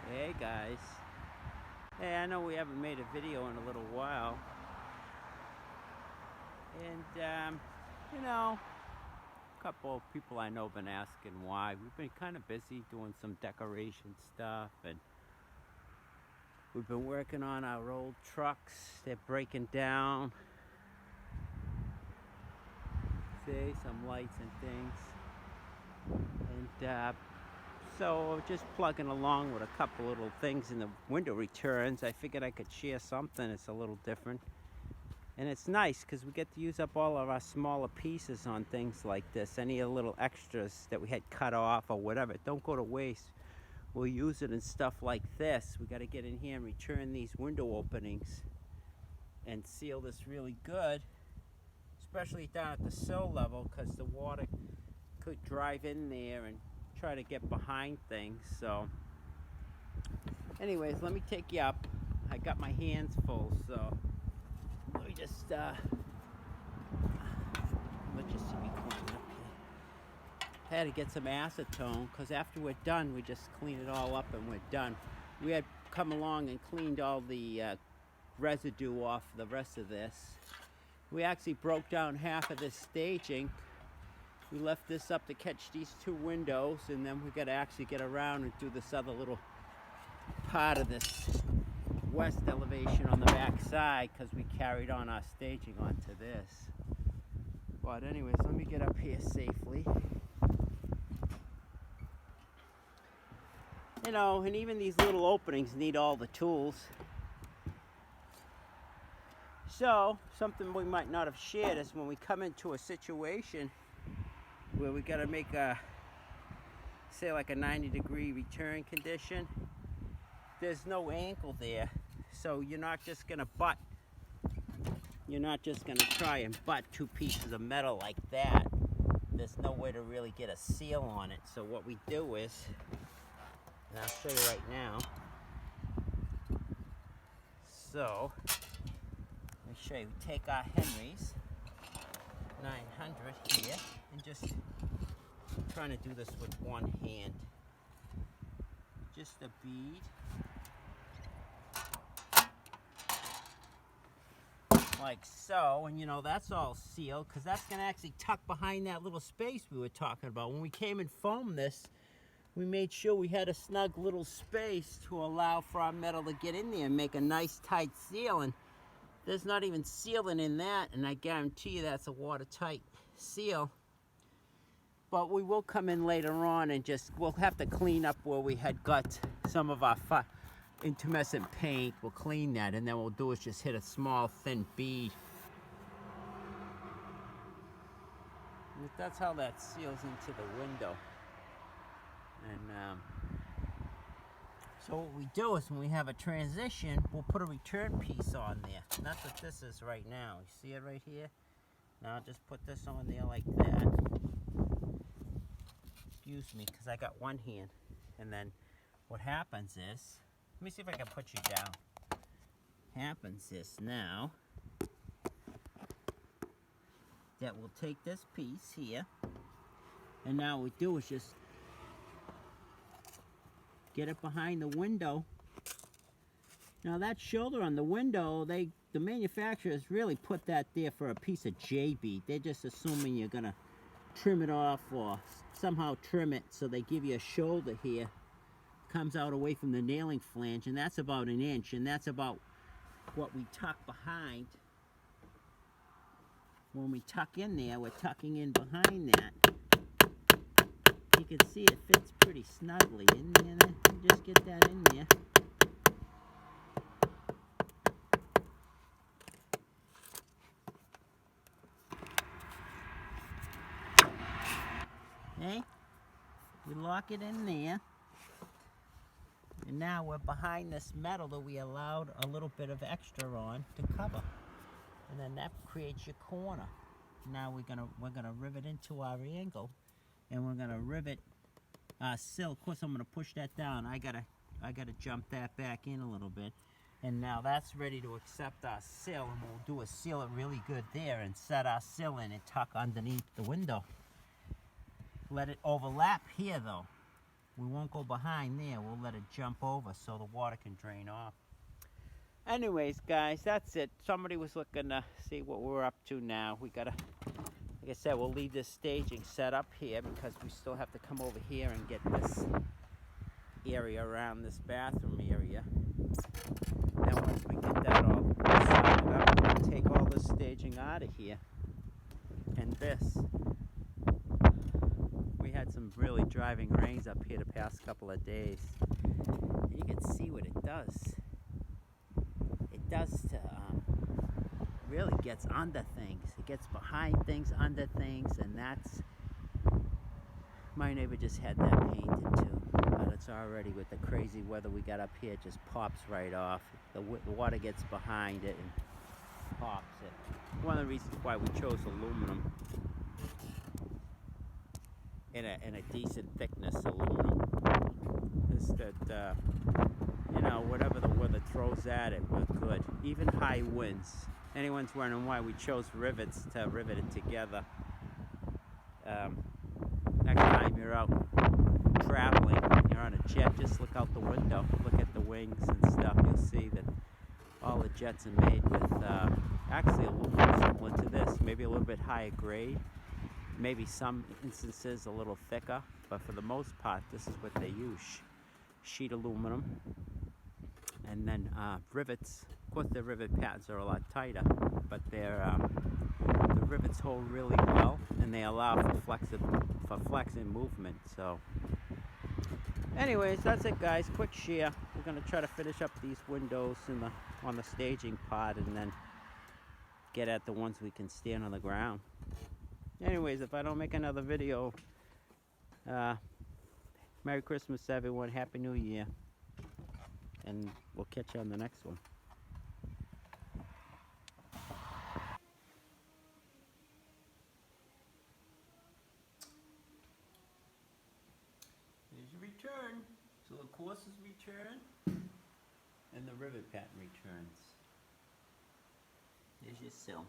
Hey guys. Hey, I know we haven't made a video in a little while. And, a couple of people I know have been asking why. We've been kind of busy doing some decoration stuff, and we've been working on our old trucks. They're breaking down. See, some lights and things. And, so just plugging along with a couple little things in the window returns. I figured I could share something that's a little different. And it's nice because we get to use up all of our smaller pieces on things like this. Any of the little extras that we had cut off or whatever, don't go to waste. We'll use it in stuff like this. We got to get in here and return these window openings and seal this really good, especially down at the sill level, because the water could drive in there and try to get behind things. So anyways, let me take you up. I got my hands full, so let me just let you see me clean up here. I had to get some acetone because after we're done, we just clean it all up and we're done. We had come along and cleaned all the residue off the rest of this. We actually broke down half of this staging. We left this up to catch these two windows, and then we got to actually get around and do this other little part of this west elevation on the back side because we carried on our staging onto this. But anyways, let me get up here safely. And even these little openings need all the tools. So something we might not have shared is when we come into a situation where we got to make say like a 90-degree return condition, there's no angle there, so you're not just gonna try and butt two pieces of metal like that. There's no way to really get a seal on it. So what we do is, and I'll show you right now, so let me show you. We take our Henry's 900 here and just trying to do this with one hand. Just a bead. Like so, and that's all sealed because that's going to actually tuck behind that little space we were talking about. When we came and foamed this, we made sure we had a snug little space to allow for our metal to get in there and make a nice tight seal. And there's not even sealing in that, and I guarantee you that's a watertight seal. But we will come in later on and we'll have to clean up where we had got some of our intumescent paint. We'll clean that, and then what we'll do is just hit a small thin bead. And that's how that seals into the window. And so what we do is when we have a transition, we'll put a return piece on there. And that's what this is right now. You see it right here? Now I'll just put this on there like that. Excuse me, because I got one hand. And then what happens is, let me see if I can put you down. Happens is now that we'll take this piece here, and now what we do is just get it behind the window. Now that shoulder on the window, the manufacturers really put that there for a piece of J-bead. They're just assuming you're gonna trim it off or somehow trim it, so they give you a shoulder here. Comes out away from the nailing flange, and that's about 1 inch, and that's about what we tuck behind. When we tuck in there, we're tucking in behind that. You can see it fits pretty snugly in there. Just get that in there. Okay? We lock it in there. And now we're behind this metal that we allowed a little bit of extra on to cover. And then that creates your corner. Now we're gonna rivet into our angle, and we're gonna rivet our sill. Of course, I'm gonna push that down. I gotta jump that back in a little bit. And now that's ready to accept our sill, and we'll do a seal it really good there and set our sill in and tuck underneath the window. Let it overlap here though. we won't go behind there. We'll let it jump over so the water can drain off. Anyways, guys, that's it. Somebody was looking to see what we're up to now. We gotta, like I said, we'll leave this staging set up here because we still have to come over here and get this area around this bathroom area. Now once we get that all started up, we're gonna take all this staging out of here. And this, we had some really driving rains up here the past couple of days. And you can see what it does. It does to, really gets under things. It gets behind things, under things, and that's, my neighbor just had that painted too. But it's already, with the crazy weather we got up here, it just pops right off. The water gets behind it and pops it. One of the reasons why we chose aluminum, in a decent thickness aluminum, is that you know, whatever the weather throws at it, we're good. Even high winds. Anyone's wondering why we chose rivets to rivet it together. Next time you're out traveling, you're on a jet, just look out the window, look at the wings and stuff. You'll see that all the jets are made with actually aluminum similar to this, maybe a little bit higher grade, maybe some instances a little thicker, but for the most part this is what they use. Sheet aluminum, and then rivets. Of course the rivet patterns are a lot tighter, but they're the rivets hold really well and they allow for flexing movement. So anyways, that's it guys, quick share. We're going to try to finish up these windows on the staging part and then get at the ones we can stand on the ground. Anyways, if I don't make another video, Merry Christmas everyone, Happy New Year, and we'll catch you on the next one. There's your return. So the courses return and the rivet pattern returns. There's your sill.